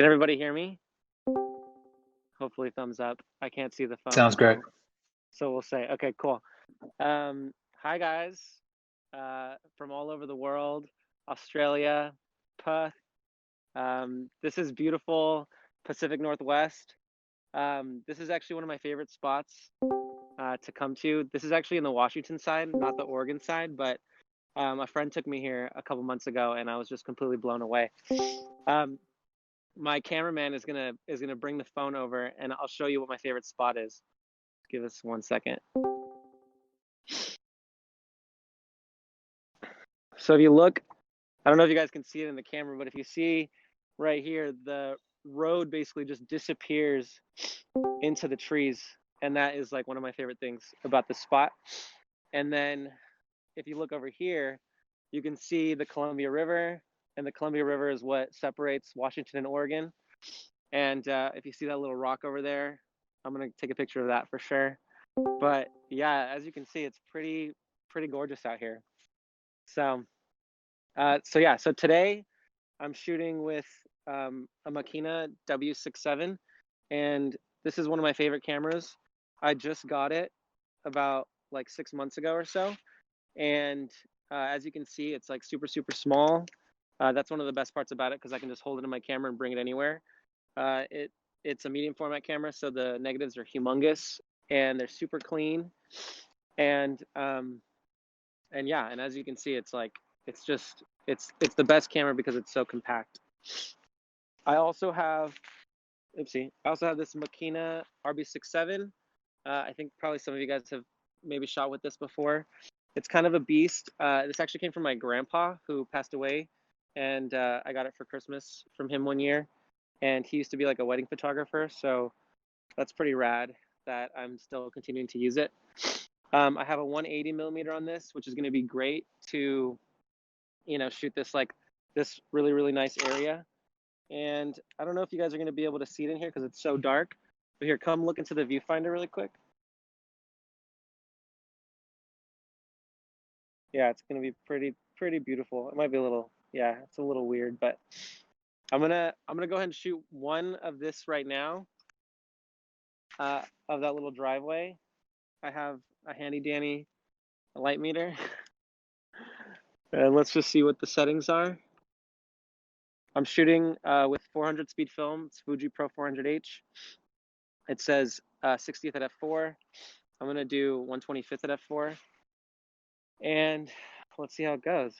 everybody hear me? Hopefully thumbs up. I can't see the phone. Sounds great. So we'll say, okay, cool. Hi guys, from all over the world, Australia, Perth. This is beautiful Pacific Northwest. This is actually one of my favorite spots to come to. This is actually in the Washington side, not the Oregon side, but a friend took me here a couple months ago and I was just completely blown away. My cameraman is gonna bring the phone over and I'll show you what my favorite spot is. Give us 1 second. So if you look, I don't know if you guys can see it in the camera, but if you see right here, the road basically just disappears into the trees. And that is like one of my favorite things about this spot. And then if you look over here, you can see the Columbia River, and the Columbia River is what separates Washington and Oregon. And if you see that little rock over there, I'm gonna take a picture of that for sure. But yeah, as you can see, it's pretty gorgeous out here. So so today I'm shooting with a Makina W67, and this is one of my favorite cameras. I just got it about like 6 months ago or so, and as you can see, it's like super small. That's one of the best parts about it because I can just hold it in my camera and bring it anywhere. It's a medium format camera, so the negatives are humongous and they're super clean, and yeah, and as you can see, it's like it's the best camera because it's so compact. I also have this Makina RB67. I think probably some of you guys have maybe shot with this before. It's kind of a beast. This actually came from my grandpa who passed away, and I got it for Christmas from him one year. And he used to be like a wedding photographer, so that's pretty rad that I'm still continuing to use it. I have a 180 millimeter on this, which is going to be great to, shoot this really nice area. And I don't know if you guys are going to be able to see it in here because it's so dark. But here, come look into the viewfinder really quick. Yeah, it's going to be pretty beautiful. It might be a little, yeah, it's a little weird, but I'm gonna go ahead and shoot one of this right now. Of that little driveway. I have a handy dandy light meter. And let's just see what the settings are. I'm shooting with 400 speed film. It's Fuji Pro 400H. It says 60th at f4. I'm gonna do 125th at f4. And let's see how it goes.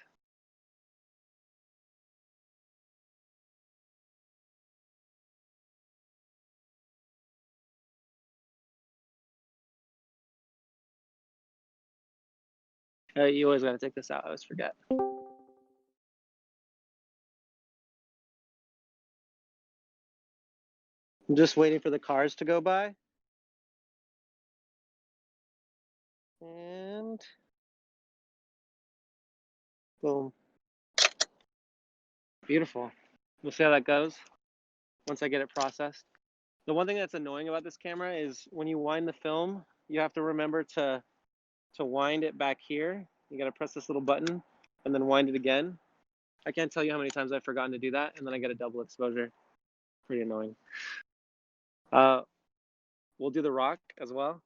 You always gotta take this out, I always forget. I'm just waiting for the cars to go by. And boom. Beautiful. We'll see how that goes once I get it processed. The one thing that's annoying about this camera is when you wind the film, you have to remember to wind it back here. You gotta press this little button and then wind it again. I can't tell you how many times I've forgotten to do that, and then I get a double exposure. Pretty annoying. We'll do the rock as well.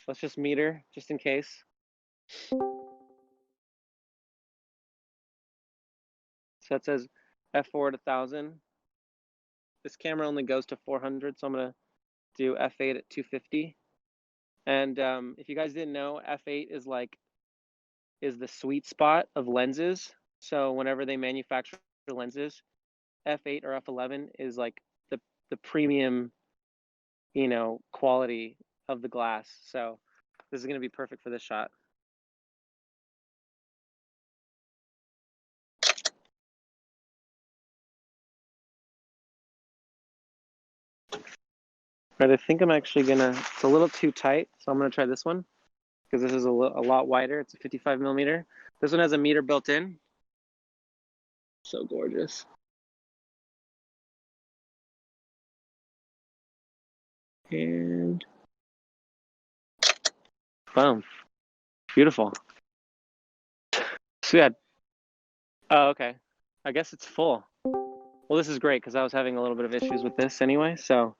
Let's just meter, just in case. So it says f4 at 1000. This camera only goes to 400, so I'm gonna do f8 at 250. And if you guys didn't know, f8 is the sweet spot of lenses. So whenever they manufacture lenses, f8 or f11 is like the premium, quality of the glass. So this is going to be perfect for this shot. Right, I think I'm actually it's a little too tight, so I'm gonna try this one because this is a lot wider. It's a 55 millimeter. This one has a meter built in. So gorgeous. And boom. Beautiful. So yeah. Oh, okay. I guess it's full. Well, this is great because I was having a little bit of issues with this anyway. So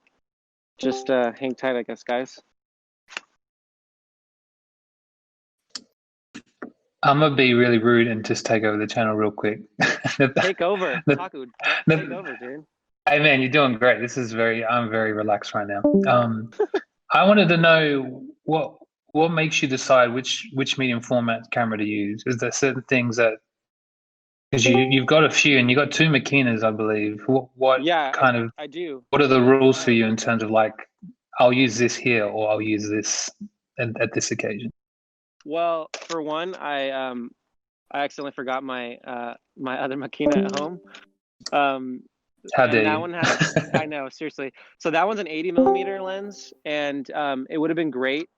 just hang tight, I guess, guys. I'm gonna be really rude and just take over the channel real quick. Take over, Taku. Take over, dude. Hey man, you're doing great. I'm very relaxed right now. I wanted to know what makes you decide which medium format camera to use. Is there certain things that because you've got a few and you got two Makinas, I believe. What Yeah, kind of I do. what are the rules for you in terms of like I'll use this here or I'll use this at this occasion? Well, for one, I accidentally forgot my my other Makina at home. Um, How and dare that you? one has, I know, seriously. So that one's an 80 mm lens, and it would have been great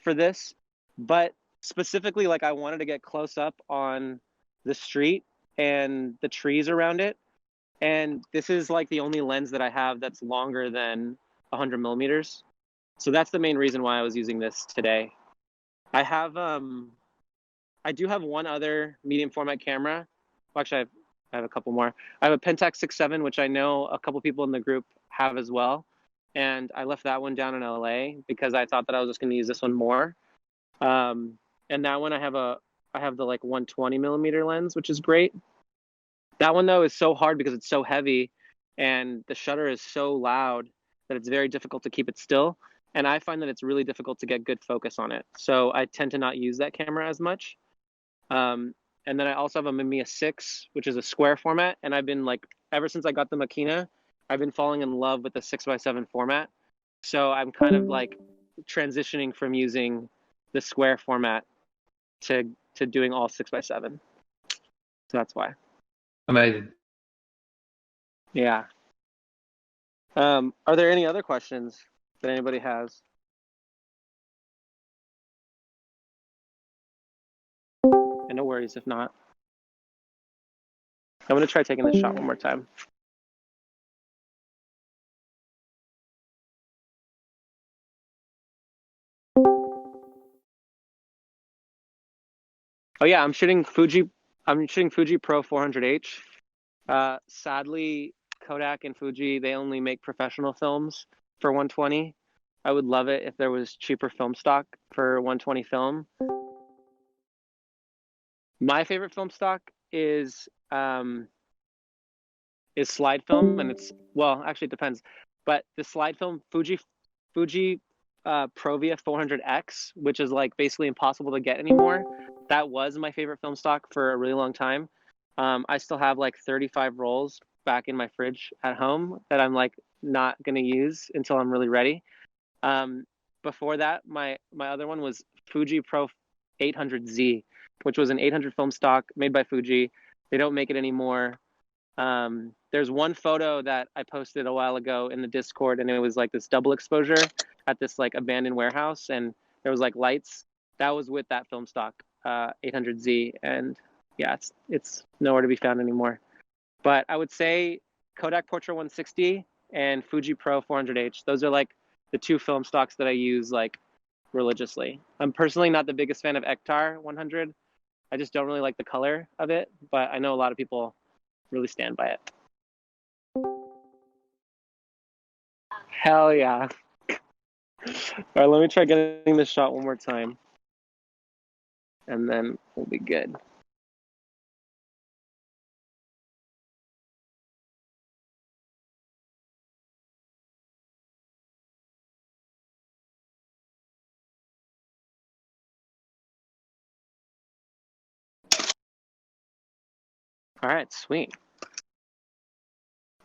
for this, but specifically, like I wanted to get close up on the street and the trees around it, and this is like the only lens that I have that's longer than 100 mm. So that's the main reason why I was using this today. I have I do have one other medium format camera. Well, actually, I have a couple more. I have a Pentax 67, which I know a couple people in the group have as well. And I left that one down in LA because I thought that I was just going to use this one more. And that one I have the like 120 mm lens, which is great. That one though is so hard because it's so heavy and the shutter is so loud that it's very difficult to keep it still. And I find that it's really difficult to get good focus on it. So I tend to not use that camera as much. Um, and then I also have a Mamiya 6, which is a square format. And I've been like, ever since I got the Makina, I've been falling in love with the 6x7 format. So I'm kind of like transitioning from using the square format to doing all 6x7. So that's why. Amazing. Yeah. Are there any other questions that anybody has? And no worries if not. I'm gonna try taking this shot one more time. Oh yeah, I'm shooting Fuji Pro 400H. Sadly, Kodak and Fuji, they only make professional films for 120. I would love it if there was cheaper film stock for 120 film. My favorite film stock is slide film, and it's, well, actually it depends, but the slide film Fuji Provia 400X, which is like basically impossible to get anymore. That was my favorite film stock for a really long time. I still have like 35 rolls back in my fridge at home that I'm like not gonna use until I'm really ready. Um, Before that, my other one was Fuji Pro 800Z, which was an 800 film stock made by Fuji. They don't make it anymore. There's one photo that I posted a while ago in the Discord, and it was like this double exposure at this like abandoned warehouse, and there was like lights. That was with that film stock, 800Z, and yeah, it's nowhere to be found anymore. But I would say Kodak Portra 160 and Fuji Pro 400H. Those are like the two film stocks that I use like religiously. I'm personally not the biggest fan of Ektar 100. I just don't really like the color of it, but I know a lot of people really stand by it. Hell yeah. All right, let me try getting this shot one more time, and then we'll be good. All right, sweet.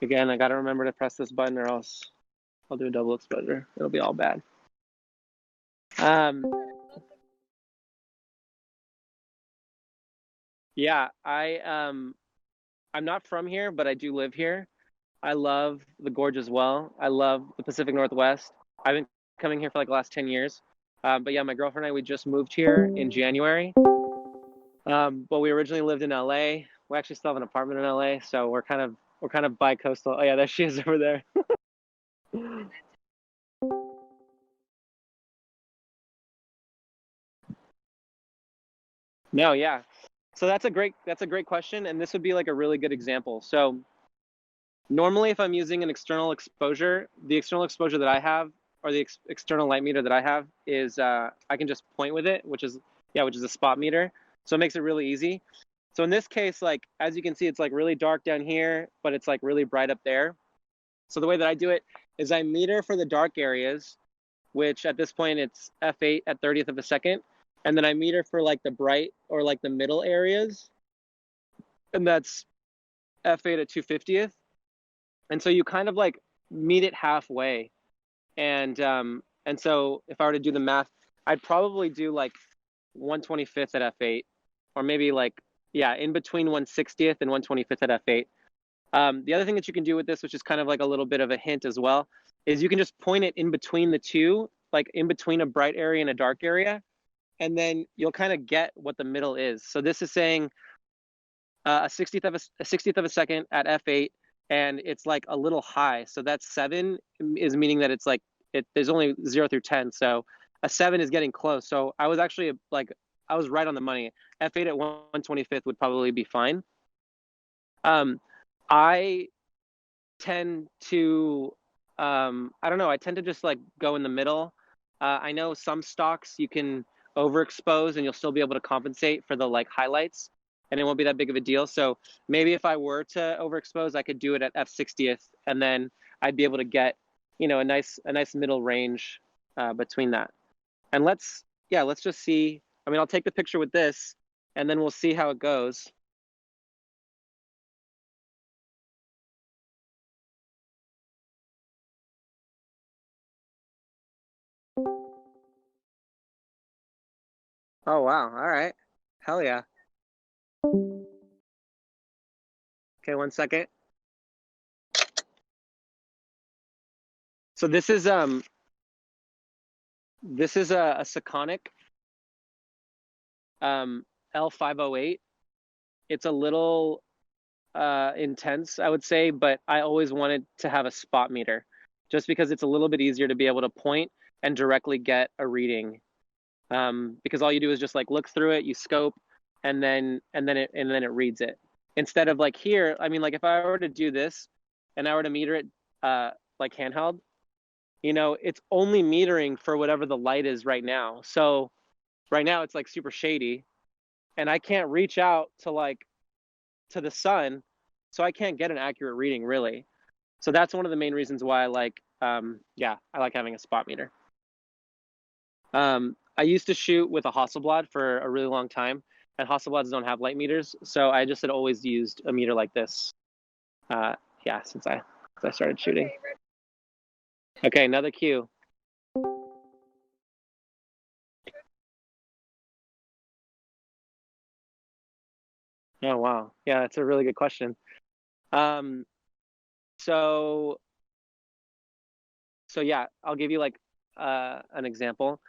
Again, I gotta remember to press this button or else I'll do a double exposure. It'll be all bad. Yeah, I'm not from here, but I do live here. I love the gorge as well. I love the Pacific Northwest. I've been coming here for like the last 10 years. But yeah, my girlfriend and I, we just moved here in January. But we originally lived in LA. We actually still have an apartment in LA, so we're kind of bi-coastal. Oh yeah, there she is over there. No, yeah. So that's a great question, and this would be like a really good example. So normally, if I'm using an external exposure, the external exposure that I have, or the external light meter that I have, is I can just point with it, which is a spot meter. So it makes it really easy. So in this case, like as you can see, it's like really dark down here, but it's like really bright up there. So the way that I do it is I meter for the dark areas, which at this point it's f8 at 30th of a second, and then I meter for like the bright or like the middle areas, and that's f8 at 250th. And so you kind of like meet it halfway. And so if I were to do the math, I'd probably do like 125th at f8, or maybe like in between 160th and 125th at f8. The other thing that you can do with this, which is kind of like a little bit of a hint as well, is you can just point it in between the two, like in between a bright area and a dark area, and then you'll kind of get what the middle is. So this is saying a 60th of a second at f8, and it's like a little high. So that's 7 is meaning that it's like there's only 0 through 10. So a 7 is getting close. So I was actually like I was right on the money. f8 at 125th would probably be fine. I tend to I don't know, I tend to just like go in the middle. I know some stocks you can overexpose and you'll still be able to compensate for the like highlights, and it won't be that big of a deal. So maybe if I were to overexpose, I could do it at f60th, and then I'd be able to get, you know, a nice middle range between that. And let's just see. I mean, I'll take the picture with this, and then we'll see how it goes. Oh wow! All right, hell yeah. Okay, 1 second. So this is a Sekonic L508. It's a little intense, I would say, but I always wanted to have a spot meter just because it's a little bit easier to be able to point and directly get a reading. Because all you do is just like look through it, you scope, and then it reads it. Instead of like here, I mean, like if I were to do this and I were to meter it like handheld, you know, it's only metering for whatever the light is right now. So right now it's like super shady, and I can't reach out to like to the sun, so I can't get an accurate reading really. So that's one of the main reasons why I like I like having a spot meter. I used to shoot with a Hasselblad for a really long time, and Hasselblads don't have light meters, so I just had always used a meter like this. Since I started shooting. Okay, another cue. Oh wow, yeah, that's a really good question. Um, so yeah, I'll give you like an example.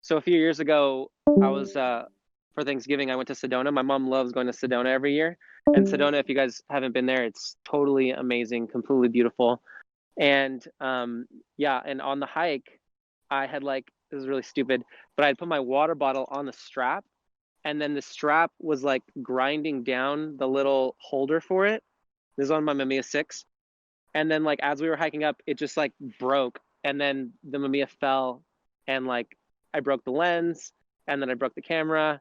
So a few years ago, I was for Thanksgiving, I went to Sedona. My mom loves going to Sedona every year. And Sedona, if you guys haven't been there, it's totally amazing, completely beautiful. And and on the hike, I had like, this is really stupid, but I had put my water bottle on the strap, and then the strap was like grinding down the little holder for it. This is on my Mamiya 6. And then like as we were hiking up, it just like broke, and then the Mamiya fell, and like I broke the lens, and then I broke the camera,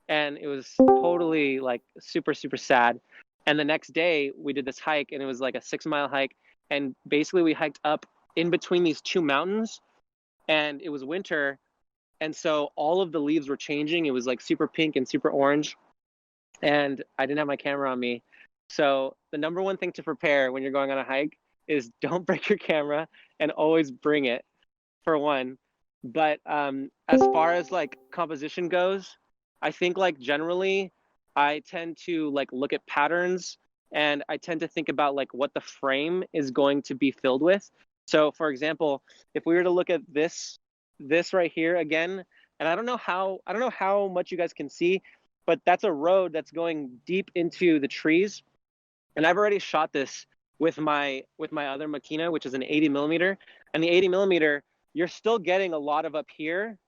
and it was totally like super super sad. And the next day we did this hike, and it was like a 6 mile hike, and basically we hiked up in between these two mountains, and it was winter, and so all of the leaves were changing. It was like super pink and super orange, and I didn't have my camera on me. So the number one thing to prepare when you're going on a hike is don't break your camera, and always bring it, for one. But as far as like composition goes, I think like generally I tend to like look at patterns, and I tend to think about like what the frame is going to be filled with. So for example, if we were to look at this right here again, and I don't know how much you guys can see, but that's a road that's going deep into the trees. And I've already shot this with my other Makina, which is an 80 millimeter. And the 80 millimeter, you're still getting a lot of up here,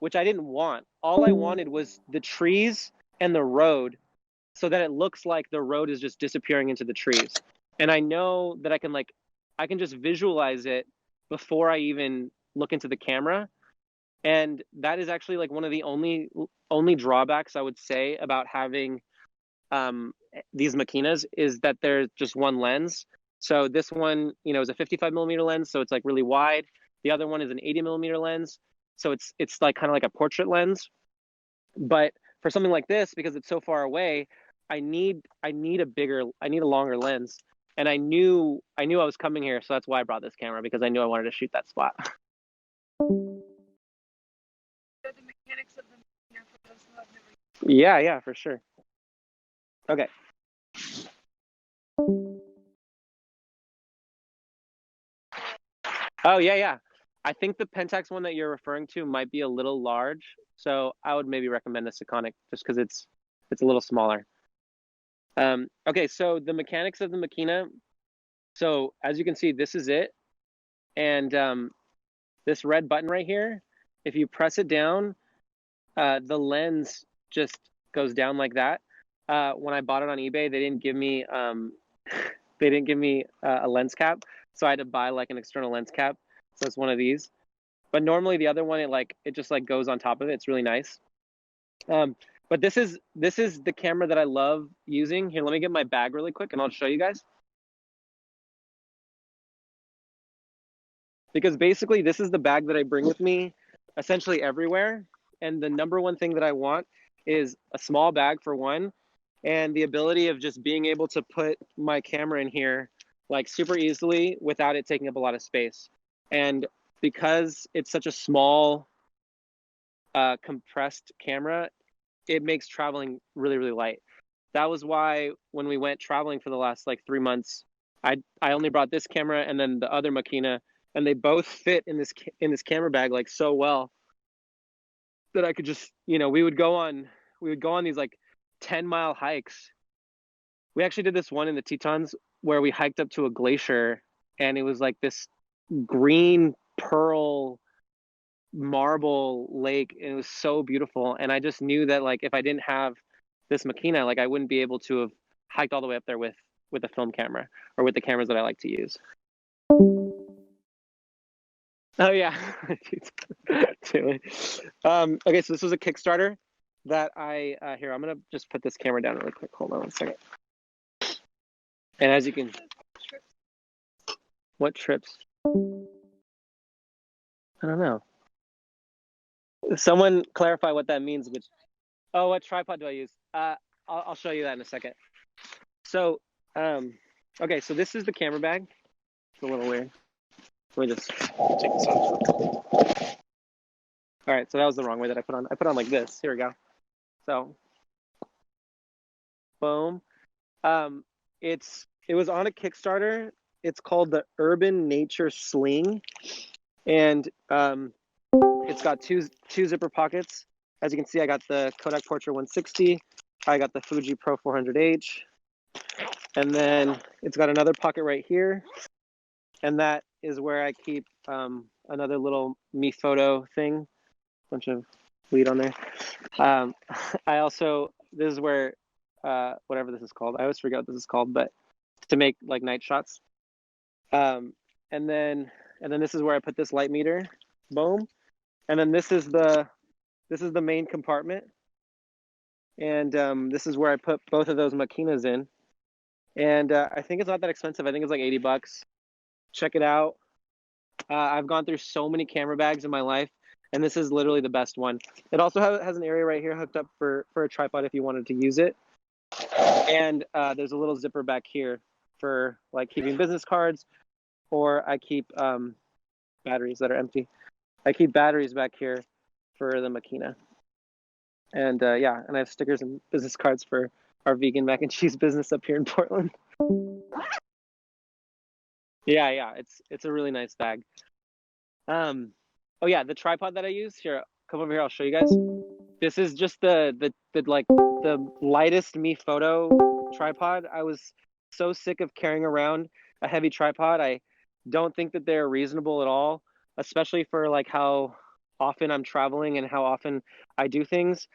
which I didn't want. All I wanted was the trees and the road, so that it looks like the road is just disappearing into the trees. And I know that I can just visualize it before I even look into the camera. And that is actually like one of the only drawbacks I would say about having these Makinas, is that they're just one lens. So this one, is a 55 millimeter lens, so it's like really wide. The other one is an 80 millimeter lens, so it's like kind of like a portrait lens. But for something like this, because it's so far away, I need a longer lens. And I knew I was coming here, so that's why I brought this camera, because I knew I wanted to shoot that spot. The mechanics of the Makina for those who have never Yeah, for sure. Okay. Oh, yeah. I think the Pentax one that you're referring to might be a little large, so I would maybe recommend the Sekonic just because it's a little smaller. Okay, so the mechanics of the Makina. So as you can see, this is it, and this red button right here, if you press it down, the lens just goes down like that. When I bought it on eBay, they didn't give me a lens cap, so I had to buy like an external lens cap. So it's one of these. But normally the other one, it just like goes on top of it. It's really nice. But this is the camera that I love using. Here, let me get my bag really quick and I'll show you guys. Because basically this is the bag that I bring with me essentially everywhere. And the number one thing that I want is a small bag for one, and the ability of just being able to put my camera in here like super easily without it taking up a lot of space. And because it's such a small compressed camera, it makes traveling really, really light. That was why when we went traveling for the last like 3 months, I only brought this camera and then the other Makina, and they both fit in this camera bag like so well that I could just, we would go on these like 10-mile hikes. We actually did this one in the Tetons where we hiked up to a glacier, and it was like this green pearl marble lake, and it was so beautiful. And I just knew that like if I didn't have this Makina, like I wouldn't be able to have hiked all the way up there with a film camera or with the cameras that I like to use. Oh yeah. Okay, so this was a Kickstarter that I here, I'm gonna just put this camera down really quick. Hold on one second. And as you can, what trips? I don't know. Someone clarify what that means. What tripod do I use? I'll show you that in a second. So, okay, so this is the camera bag. It's a little weird. Let me just take this off. All right, so that was the wrong way that I put on. I put on like this. Here we go. So, boom. It was on a Kickstarter. It's called the Urban Nature Sling, and it's got two zipper pockets. As you can see, I got the Kodak Portra 160. I got the Fuji Pro 400H, and then it's got another pocket right here, and that is where I keep another little me photo thing. Bunch of weed on there. This is where whatever this is called. I always forget what this is called, but to make like night shots. And then this is where I put this light meter. Boom. And then this is the main compartment. And this is where I put both of those Makinas in. And I think it's not that expensive. I think it's like $80. Check it out. I've gone through so many camera bags in my life, and this is literally the best one. It also has an area right here hooked up for a tripod if you wanted to use it. And there's a little zipper back here for like keeping business cards, or I keep batteries that are empty. I keep batteries back here for the Makina. And yeah, and I have stickers and business cards for our vegan mac and cheese business up here in Portland. Yeah, it's a really nice bag. Oh yeah, the tripod that I use here. Come over here, I'll show you guys. This is just the lightest me photo tripod. I was so sick of carrying around a heavy tripod. I don't think that they're reasonable at all, especially for like how often I'm traveling and how often I do things.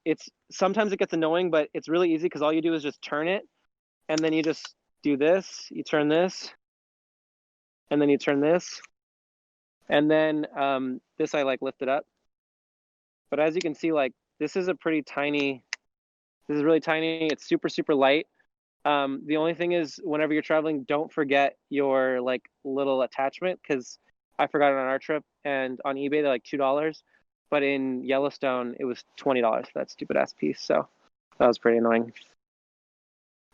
It's sometimes it gets annoying, but it's really easy because all you do is just turn it, and then you just do this. You turn this, and then you turn this, and then this I like lift it up. But as you can see, like this is a pretty tiny. This is really tiny. It's super super light. The only thing is, whenever you're traveling, don't forget your like little attachment, because I forgot it on our trip, and on eBay they're like $2, but in Yellowstone it was $20 for that stupid ass piece. So that was pretty annoying.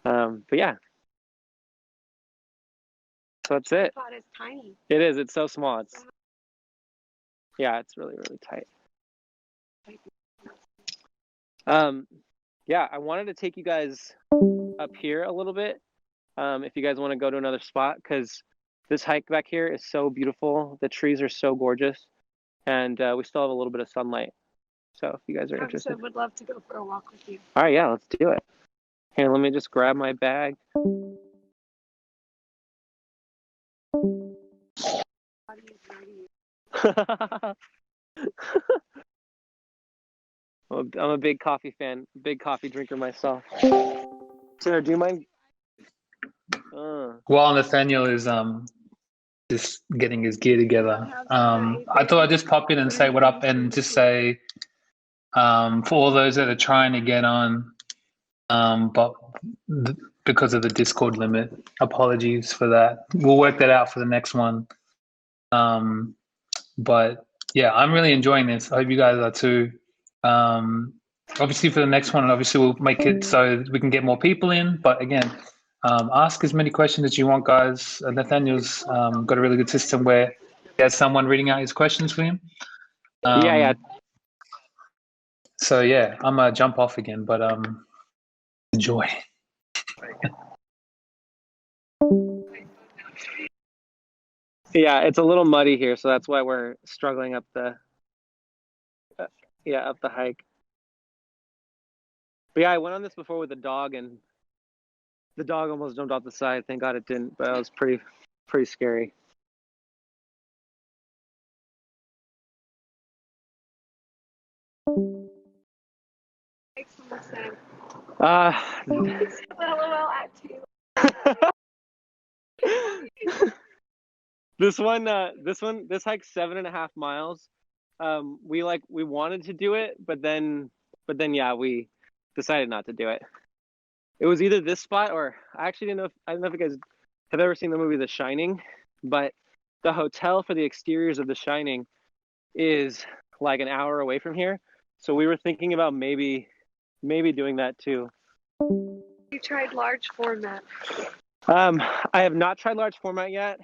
But yeah, so that's it. I thought it's tiny. It is. It's so small. It's yeah, it's really really tight. Yeah, I wanted to take you guys up here a little bit. If you guys want to go to another spot, because this hike back here is so beautiful. The trees are so gorgeous, and we still have a little bit of sunlight. So if you guys are interested, I would love to go for a walk with you. all right, yeah, let's do it. Here, let me just grab my bag. I'm a big coffee fan, big coffee drinker myself. Sarah, do you mind? While Nathaniel is just getting his gear together, I thought I'd just pop in and say what up, and just say for all those that are trying to get on, but because of the Discord limit, apologies for that. We'll work that out for the next one. But yeah, I'm really enjoying this. I hope you guys are too. Obviously for the next one, obviously we'll make it so we can get more people in. But again, ask as many questions as you want, guys. Nathaniel's got a really good system where he has someone reading out his questions for him. Yeah. So yeah, I'm gonna jump off again, but enjoy. Yeah, it's a little muddy here, so that's why we're struggling up the up the hike. But yeah, I went on this before with the dog, and the dog almost jumped off the side. Thank God it didn't, but it was pretty scary. This hike's 7.5 miles. We wanted to do it, but then yeah, we decided not to do it. It was either this spot, or I actually didn't know I don't know if you guys have ever seen the movie The Shining, but the hotel for the exteriors of The Shining is like an hour away from here. So we were thinking about maybe doing that too. You tried large format. I have not tried large format yet.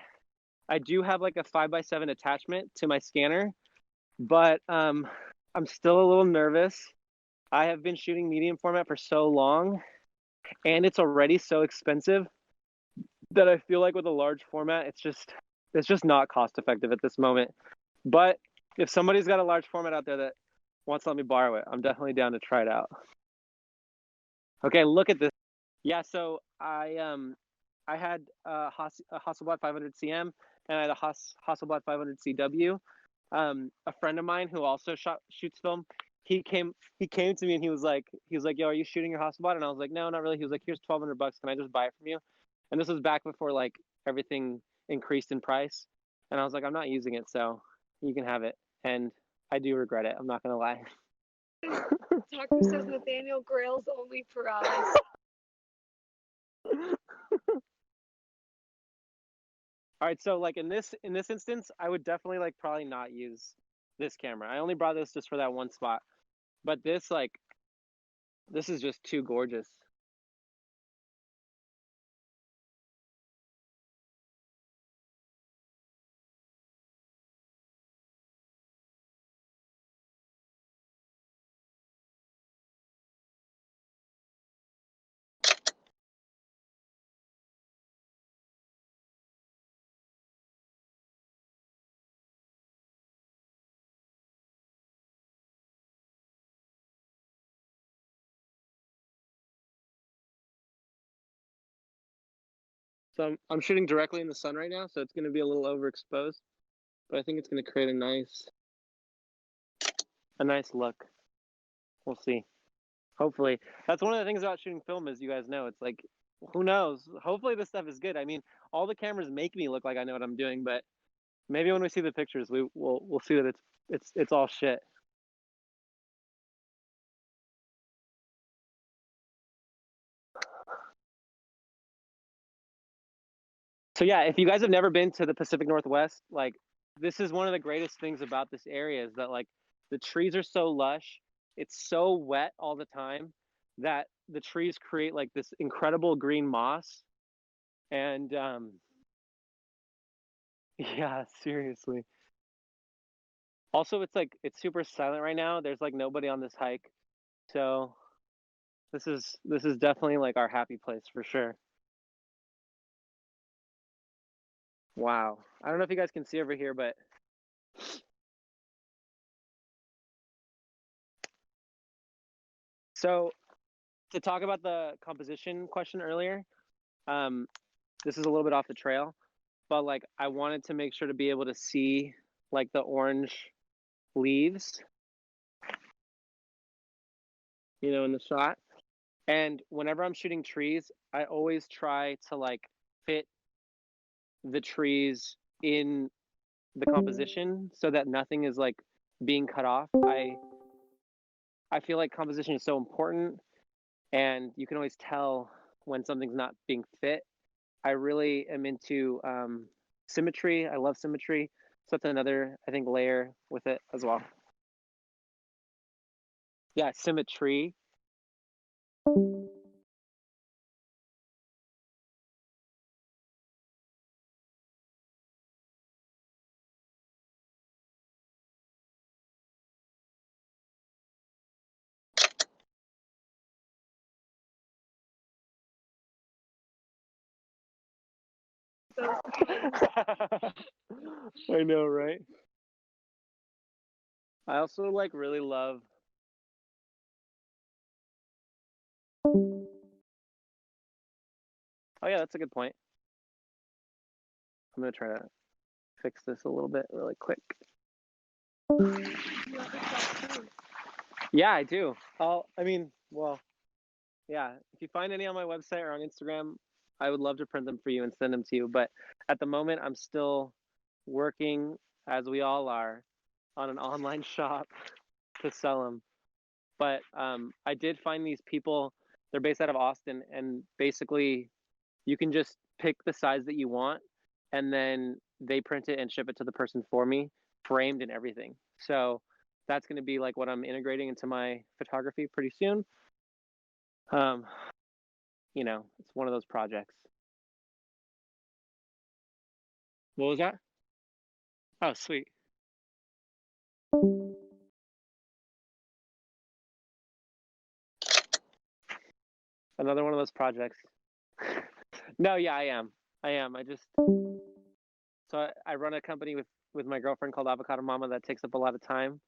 I do have like a 5x7 attachment to my scanner, but I'm still a little nervous. I have been shooting medium format for so long, and it's already so expensive that I feel like with a large format, it's just not cost effective at this moment. But if somebody's got a large format out there that wants to let me borrow it, I'm definitely down to try it out. Okay, look at this. Yeah, so I had a Hasselblad 500 CM, and I had a Hasselblad 500 CW. A friend of mine who also shoots film, he came to me and he was like, yo, are you shooting your Hasselblad? And I was like, no, not really. He was like, here's $1,200. Can I just buy it from you? And this was back before like everything increased in price. And I was like, I'm not using it, so you can have it. And I do regret it. I'm not gonna lie. Tucker says Nathaniel Grail's only for us. All right, so like in this instance, I would definitely like probably not use this camera. I only brought this just for that one spot. But this is just too gorgeous. So I'm shooting directly in the sun right now, so it's going to be a little overexposed, but I think it's going to create a nice a nice look. We'll see. Hopefully. That's one of the things about shooting film, as you guys know. It's like, who knows? Hopefully this stuff is good. I mean, all the cameras make me look like I know what I'm doing, but maybe when we see the pictures, we'll see that it's all shit. So yeah, if you guys have never been to the Pacific Northwest, like this is one of the greatest things about this area is that like the trees are so lush, it's so wet all the time that the trees create like this incredible green moss. And yeah, seriously. Also, it's like it's super silent right now. There's like nobody on this hike. So this is definitely like our happy place for sure. Wow. I don't know if you guys can see over here, but so to talk about the composition question earlier, this is a little bit off the trail, but like I wanted to make sure to be able to see like the orange leaves, you know, in the shot. And whenever I'm shooting trees, I always try to like fit the trees in the composition so that nothing is like being cut off. I feel like composition is so important and you can always tell when something's not being fit. I really am into symmetry. I love symmetry. So that's another, I think, layer with it as well. Yeah, symmetry. I know, right? I also like really love. Oh yeah, that's a good point. I'm gonna try to fix this a little bit really quick. Yeah, I do. I mean, well, yeah. If you find any on my website or on Instagram, I would love to print them for you and send them to you. But at the moment, I'm still working, as we all are, on an online shop to sell them. But I did find these people. They're based out of Austin, and basically, you can just pick the size that you want, and then they print it and ship it to the person for me, framed and everything. So that's going to be like what I'm integrating into my photography pretty soon. You know, it's one of those projects. What was that? Oh, sweet. Another one of those projects. No, yeah, I am. I just I run a company with my girlfriend called Avocado Mama that takes up a lot of time.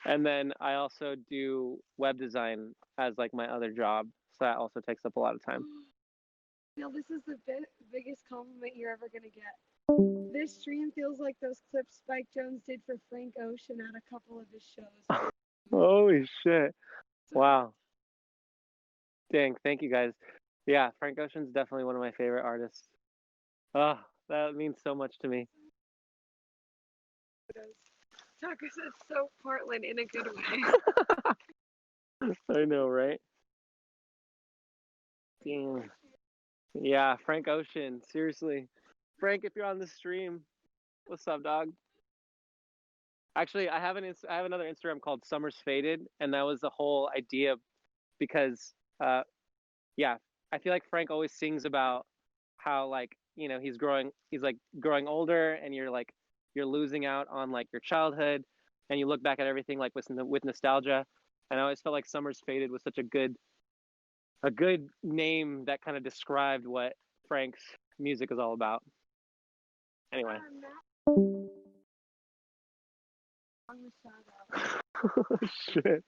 And then I also do web design as like my other job. So that also takes up a lot of time. Neil, this is the biggest compliment you're ever going to get. This stream feels like those clips Spike Jones did for Frank Ocean at a couple of his shows. Holy shit. Wow. Dang, thank you guys. Yeah, Frank Ocean's definitely one of my favorite artists. Oh, that means so much to me. Tucker says so Portland in a good way. I know, right? Damn. Yeah, Frank Ocean. Seriously. Frank, if you're on the stream, what's up, dog? Actually, I have another Instagram called Summer's Faded, and that was the whole idea because yeah, I feel like Frank always sings about how like, you know, he's like growing older and you're losing out on like your childhood and you look back at everything like with nostalgia. And I always felt like Summer's Faded was such a good name that kind of described what Frank's music is all about. Anyway. Shit.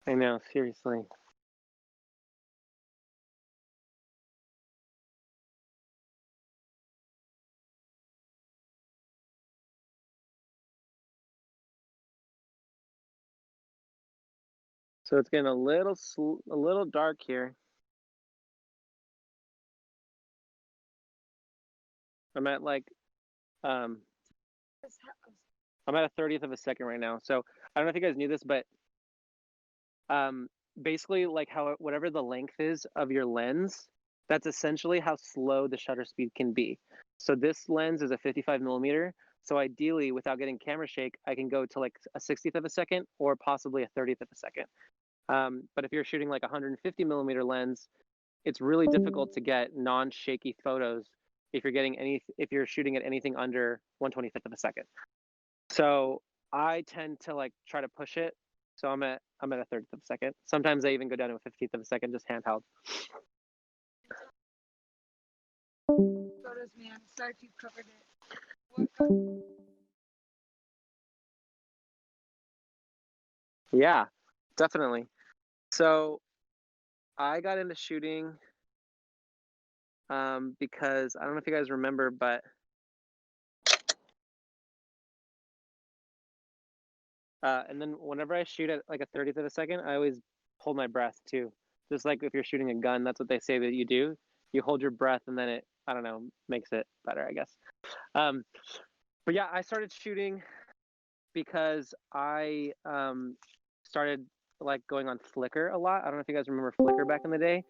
I know, seriously. So it's getting a little dark here. I'm at like I'm at a 30th of a second right now. So I don't know if you guys knew this, but basically like how whatever the length is of your lens, that's essentially how slow the shutter speed can be. So this lens is a 55 millimeter. So ideally, without getting camera shake, I can go to like a 60th of a second or possibly a 30th of a second. But if you're shooting like a 150 millimeter lens, it's really difficult to get non-shaky photos if you're shooting at anything under 1/25th of a second. So I tend to like try to push it. So I'm at a 30th of a second. Sometimes I even go down to a 15th of a second, just handheld. Photos, man. Sorry if you covered it. Yeah, definitely. So I got into shooting because I don't know if you guys remember, but and then whenever I shoot at like a 30th of a second, I always hold my breath too. Just like if you're shooting a gun, that's what they say that you do. You hold your breath and then it, I don't know, makes it better, I guess. But yeah, I started shooting because I started like going on Flickr a lot. I don't know if you guys remember Flickr back in the day,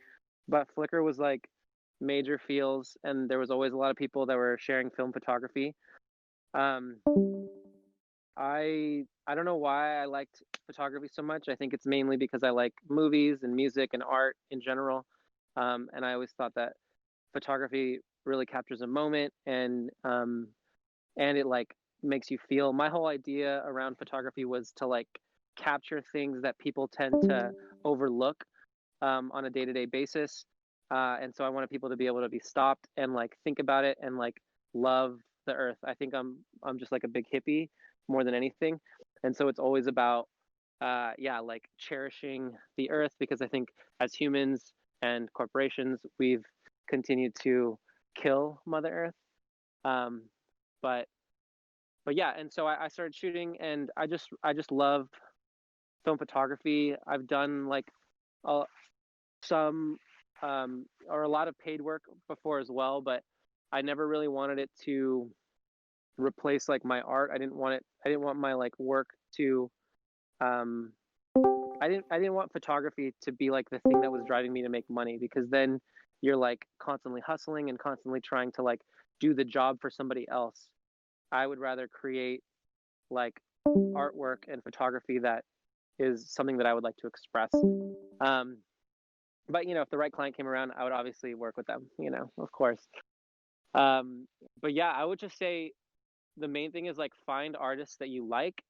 but Flickr was like major feels, and there was always a lot of people that were sharing film photography. Um, I don't know why I liked photography so much. I think it's mainly because I like movies and music and art in general, and I always thought that photography really captures a moment and it like makes you feel. My whole idea around photography was to like capture things that people tend to overlook on a day-to-day basis, and so I wanted people to be able to be stopped and like think about it and like love the earth. I think I'm just like a big hippie more than anything, and so it's always about yeah, like cherishing the earth, because I think as humans and corporations we've continued to kill Mother Earth. um, but yeah, and so I started shooting, and I just love film photography. I've done like uh, some or a lot of paid work before as well, but I never really wanted it to replace like my art. I didn't want my like work to um I didn't want photography to be like the thing that was driving me to make money, because then you're like constantly hustling and constantly trying to like do the job for somebody else. I would rather create like artwork and photography that is something that I would like to express. Um, but you know, if the right client came around, I would obviously work with them, you know, of course. Um, but yeah, I would just say the main thing is like find artists that you like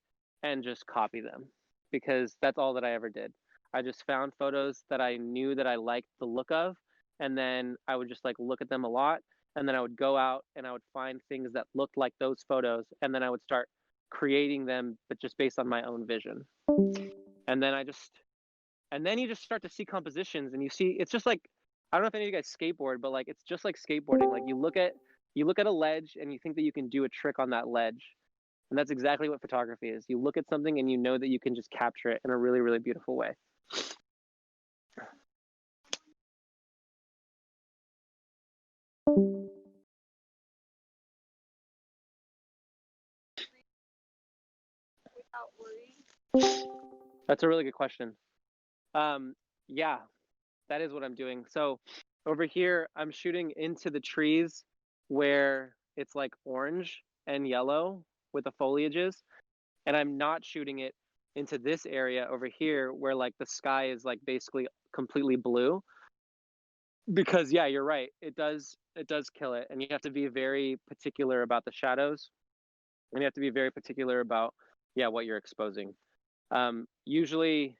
and just copy them, because that's all that I ever did. I just found photos that I knew that I liked the look of, and then I would just like look at them a lot, and then I would go out and I would find things that looked like those photos, and then I would start creating them, but just based on my own vision. And then you just start to see compositions, and you see it's just like, I don't know if any of you guys skateboard, but like it's just like skateboarding. Like you look at a ledge and you think that you can do a trick on that ledge, and that's exactly what photography is. You look at something and you know that you can just capture it in a really, really beautiful way. Without worry. That's a really good question. Yeah, that is what I'm doing. So over here, I'm shooting into the trees where it's like orange and yellow with the foliages, and I'm not shooting it into this area over here where like the sky is like basically completely blue, because yeah, you're right, it does kill it, and you have to be very particular about the shadows, and you have to be very particular about, yeah, what you're exposing. Usually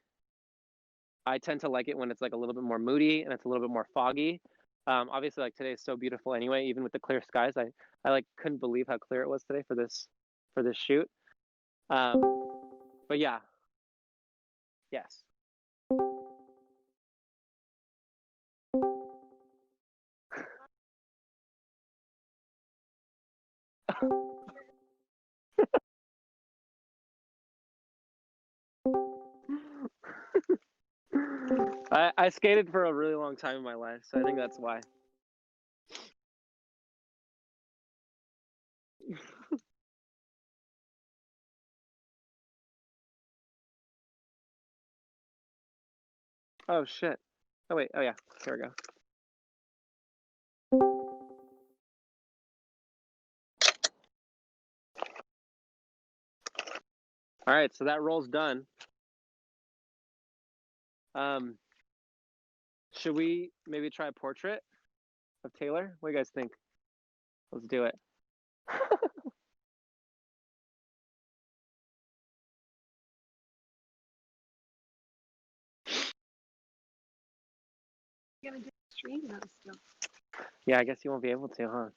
I tend to like it when it's like a little bit more moody and it's a little bit more foggy. Obviously, like today is so beautiful anyway, even with the clear skies. I like couldn't believe how clear it was today for this shoot. But yeah, yes. I skated for a really long time in my life, so I think that's why. Oh shit. Oh wait. Oh yeah. Here we go. All right, so that roll's done. Should we maybe try a portrait of Taylor? What do you guys think? Let's do it. You're gonna do stream that stuff. Yeah, I guess you won't be able to, huh?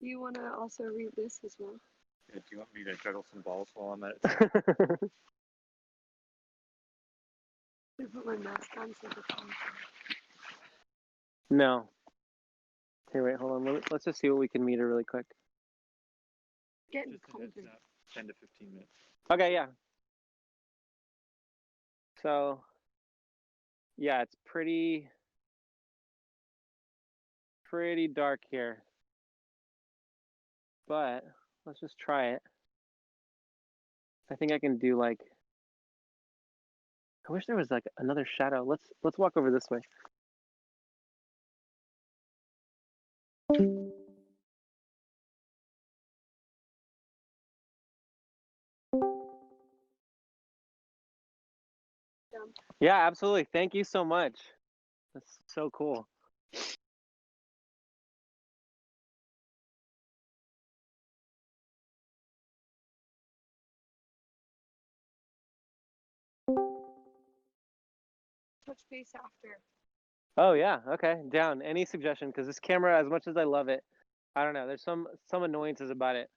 You want to also read this as well? Yeah, do you want me to juggle some balls while I'm at it? I put my mask on so the phone. No. Hey, wait, hold on. Let's just see what we can meter really quick. Getting Just a colder. heads up, 10 to 15 minutes. Okay, yeah. So, yeah, it's pretty dark here. But let's just try it. I think I can do like, I wish there was like another shadow. Let's walk over this way. Yeah, absolutely. Thank you so much. That's so cool. Touch base after. Oh yeah, okay, down. Any suggestion? Because this camera, as much as I love it, I don't know. There's some annoyances about it.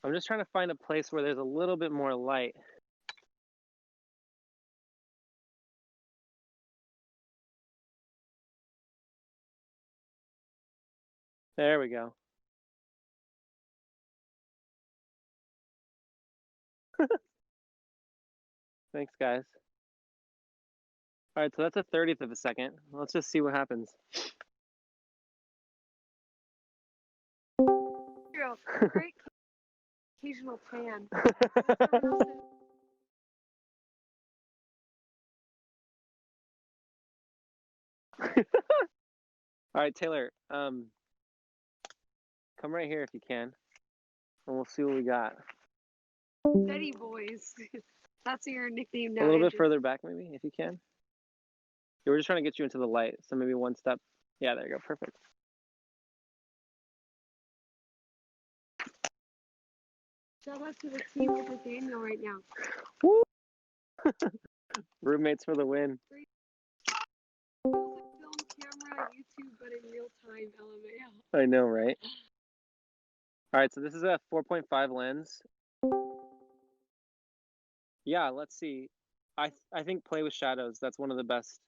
I'm just trying to find a place where there's a little bit more light. There we go. Thanks, guys. All right, so that's a 30th of a second. Let's just see what happens. Great occasional pan. All right, Taylor, come right here if you can, and we'll see what we got. Betty Boys. That's your nickname now. A little bit Andrew. further back, maybe, if you can. Yeah, we're just trying to get you into the light, so maybe one step. Yeah, there you go. Perfect. Shout out to the team with Nathaniel right now. Woo! Roommates for the win. Feels like film, camera, YouTube, but in real time. LMAO. I know, right? All right, so this is a 4.5 lens. Yeah, let's see. I think play with shadows. That's one of the best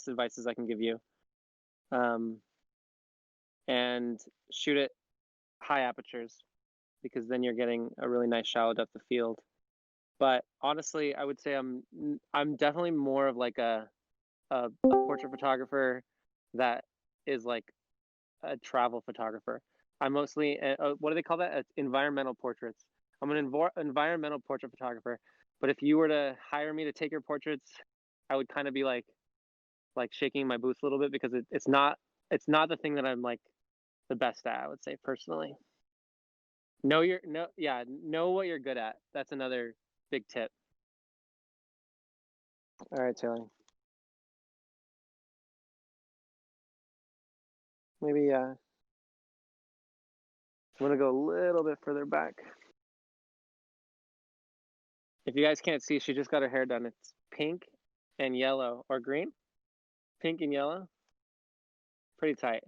advices I can give you. And shoot it high apertures, because then you're getting a really nice shallow depth of field. But honestly, I would say I'm definitely more of like a portrait photographer that is like a travel photographer. I'm mostly what do they call that? Environmental portraits. I'm an environmental portrait photographer. But if you were to hire me to take your portraits, I would kind of be like shaking my boots a little bit, because it's not the thing that I'm like the best at, I would say, personally. Know what you're good at. That's another big tip. All right, Taylor. Maybe I'm gonna go a little bit further back. If you guys can't see, she just got her hair done. It's pink and yellow, or green. Pink and yellow. Pretty tight.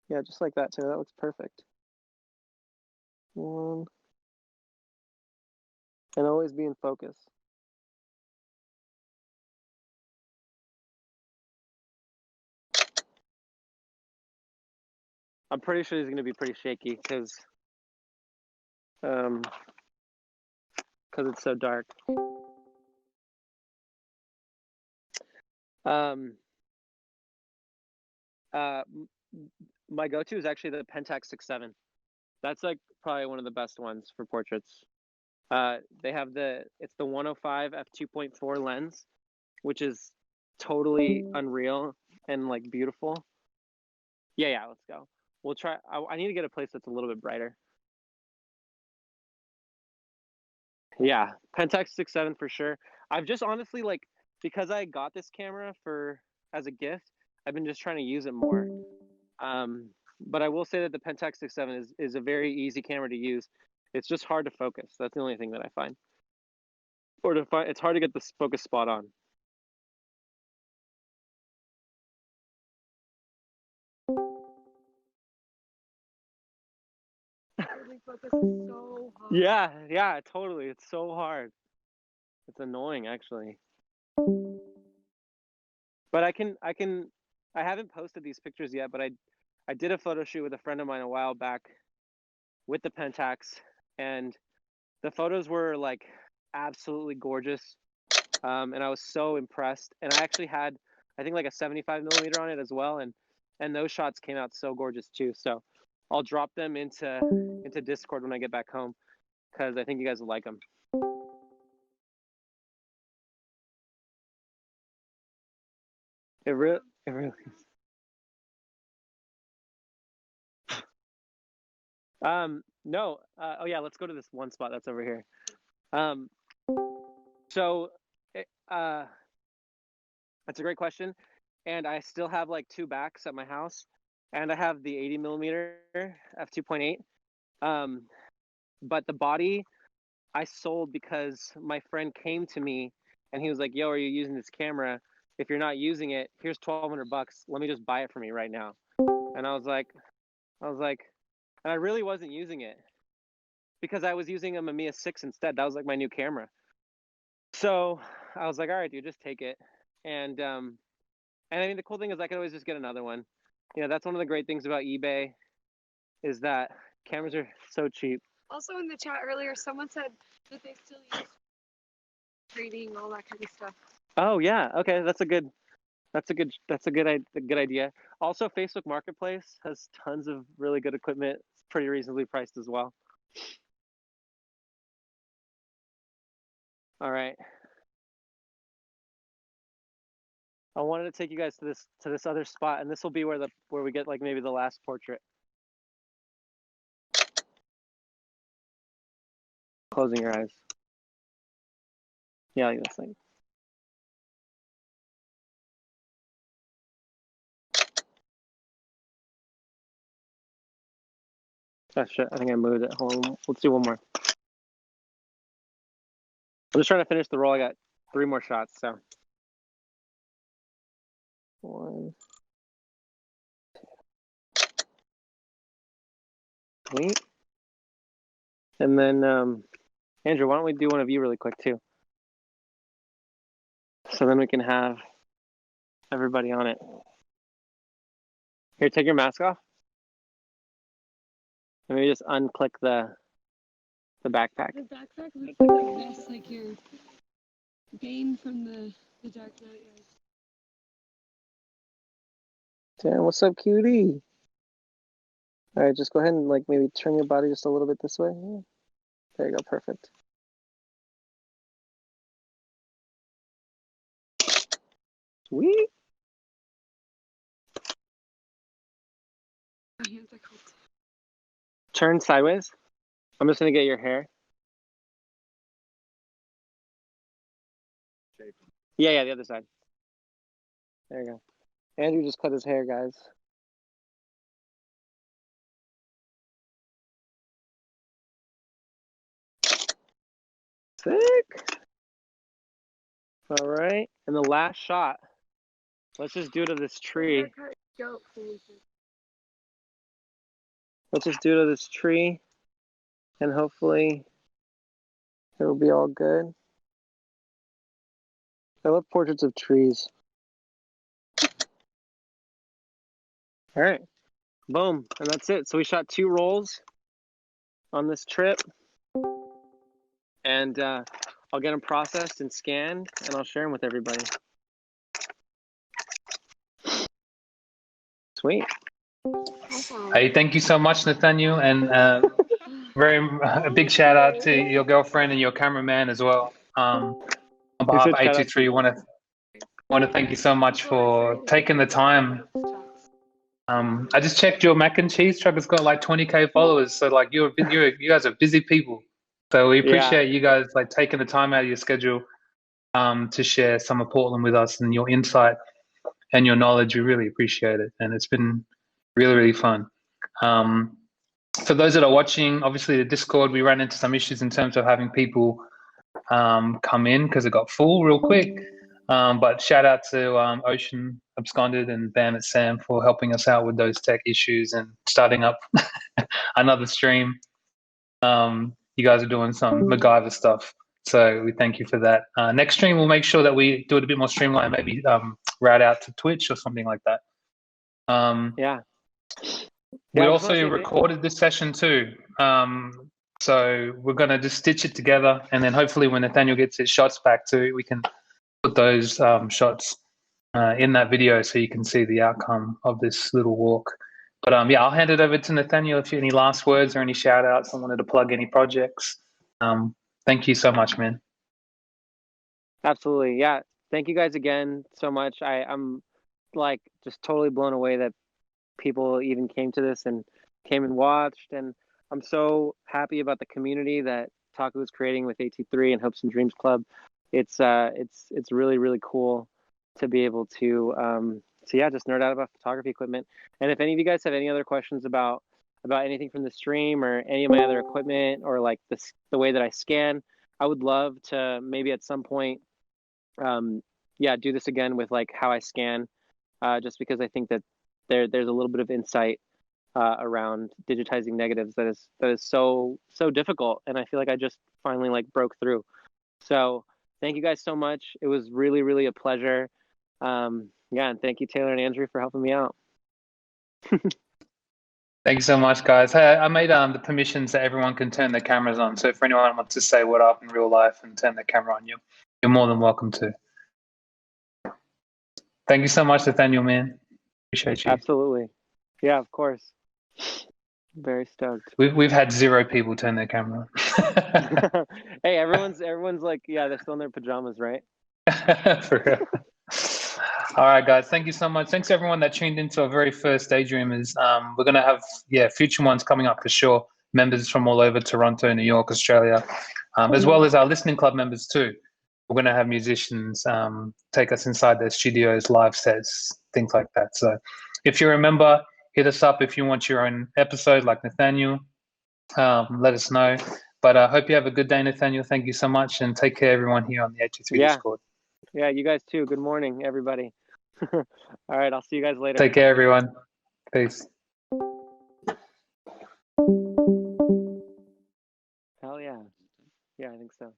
Yeah, just like that, Taylor. That looks perfect. One. And always be in focus. I'm pretty sure he's gonna be pretty shaky because it's so dark. My go-to is actually the Pentax 67. That's like probably one of the best ones for portraits. They have it's the 105 f2.4 lens, which is totally unreal and like beautiful. Yeah, let's go. We'll try. I need to get a place that's a little bit brighter. Yeah, Pentax 67 for sure. I've just honestly, like, because I got this camera as a gift, I've been just trying to use it more. But I will say that the Pentax 67 is a very easy camera to use. It's just hard to focus. That's the only thing that I find. It's hard to get the focus spot on. Focus is so hard. Yeah, totally. It's so hard. It's annoying actually. But I haven't posted these pictures yet, but I did a photo shoot with a friend of mine a while back with the Pentax, and the photos were like absolutely gorgeous. And I was so impressed. And I actually had, I think, like a 75mm on it as well, and those shots came out so gorgeous too. So I'll drop them into Discord when I get back home, because I think you guys will like them. It really is. No. Oh yeah, let's go to this one spot that's over here. So that's a great question. And I still have like 2 backs at my house, and I have the 80mm f2.8. But the body I sold because my friend came to me and he was like, "Yo, are you using this camera? If you're not using it, here's $1,200. Let me just buy it from you right now." And I was like, and I really wasn't using it because I was using a Mamiya 6 instead. That was like my new camera. So I was like, "All right, dude, just take it." And I mean, the cool thing is I could always just get another one. You know, that's one of the great things about eBay, is that cameras are so cheap. Also in the chat earlier, someone said that they still use trading, all that kind of stuff. Oh yeah, okay, that's a good idea. Also, Facebook Marketplace has tons of really good equipment. It's pretty reasonably priced as well. All right. I wanted to take you guys to this other spot, and this will be where we get like maybe the last portrait. Closing your eyes. Yeah, like this thing. Oh shit, I think I moved it. Hold on, let's do one more. I'm just trying to finish the roll. I got 3 more shots, so. 1, 2. Sweet. And then, Andrew, why don't we do one of you really quick too? So then we can have everybody on it. Here, take your mask off. And maybe just unclick the backpack. The backpack looks like this, like your Bane from the Dark Knight. Damn, what's up, cutie? All right, just go ahead and like maybe turn your body just a little bit this way. There you go, perfect. Sweet. My hands are cold. Turn sideways. I'm just gonna get your hair. Yeah, the other side. There you go. Andrew just cut his hair, guys. Sick. All right, and the last shot. Let's just do it to this tree. Let's just do it to this tree, and hopefully it'll be all good. I love portraits of trees. All right. boom, and that's it. So we shot 2 rolls on this trip, and I'll get them processed and scanned, and I'll share them with everybody. Sweet. Awesome. Hey, thank you so much, Nathaniel, and a big shout out to your girlfriend and your cameraman as well. On behalf of should shout out 823, want to thank you so much for taking the time. I just checked your mac and cheese truck. It's got like 20K followers. So like you guys are busy people. So we appreciate you guys like taking the time out of your schedule to share some of Portland with us and your insight and your knowledge. We really appreciate it, and it's been really, really fun. For those that are watching, obviously the Discord, we ran into some issues in terms of having people come in because it got full real quick. But shout out to Ocean Absconded and Bandit Sam for helping us out with those tech issues and starting up another stream. You guys are doing some MacGyver stuff, so we thank you for that. Next stream, we'll make sure that we do it a bit more streamlined, maybe route out to Twitch or something like that. We also recorded this session too. So we're going to just stitch it together, and then hopefully when Nathaniel gets his shots back too, we can put those shots in that video so you can see the outcome of this little walk. But yeah, I'll hand it over to Nathaniel if you have any last words or any shout outs. I wanted to plug any projects. Thank you so much, man. Absolutely. Yeah. Thank you guys again so much. I'm like just totally blown away that people even came to this and came and watched. And I'm so happy about the community that Taku is creating with AT3 and Hopes and Dreams Club. It's really, really cool to be able to just nerd out about photography equipment. And if any of you guys have any other questions about anything from the stream or any of my other equipment or like the way that I scan, I would love to maybe at some point do this again with like how I scan, just because I think that there's a little bit of insight around digitizing negatives that is so difficult, and I feel like I just finally like broke through. So thank you guys so much. It was really, really a pleasure. And thank you, Taylor and Andrew, for helping me out. Thank you so much, guys. Hey, I made the permissions that everyone can turn their cameras on. So for anyone who wants to say what up in real life and turn their camera on, you're more than welcome to. Thank you so much, Nathaniel, man. Appreciate you. Absolutely. Yeah, of course. Very stoked. We've had 0 people turn their camera on. Hey, everyone's like, yeah, they're still in their pajamas, right? For real. All right, guys. Thank you so much. Thanks everyone that tuned into our very first Daydreamers. We're gonna have future ones coming up for sure. Members from all over Toronto, New York, Australia, as well as our listening club members too. We're gonna have musicians take us inside their studios, live sets, things like that. So if you're a member, hit us up if you want your own episode like Nathaniel. Let us know. But I hope you have a good day, Nathaniel. Thank you so much, and take care, everyone here on the 823 Discord. Yeah, you guys too. Good morning, everybody. All right, I'll see you guys later. Take care, everyone. Peace. Hell yeah. Yeah, I think so.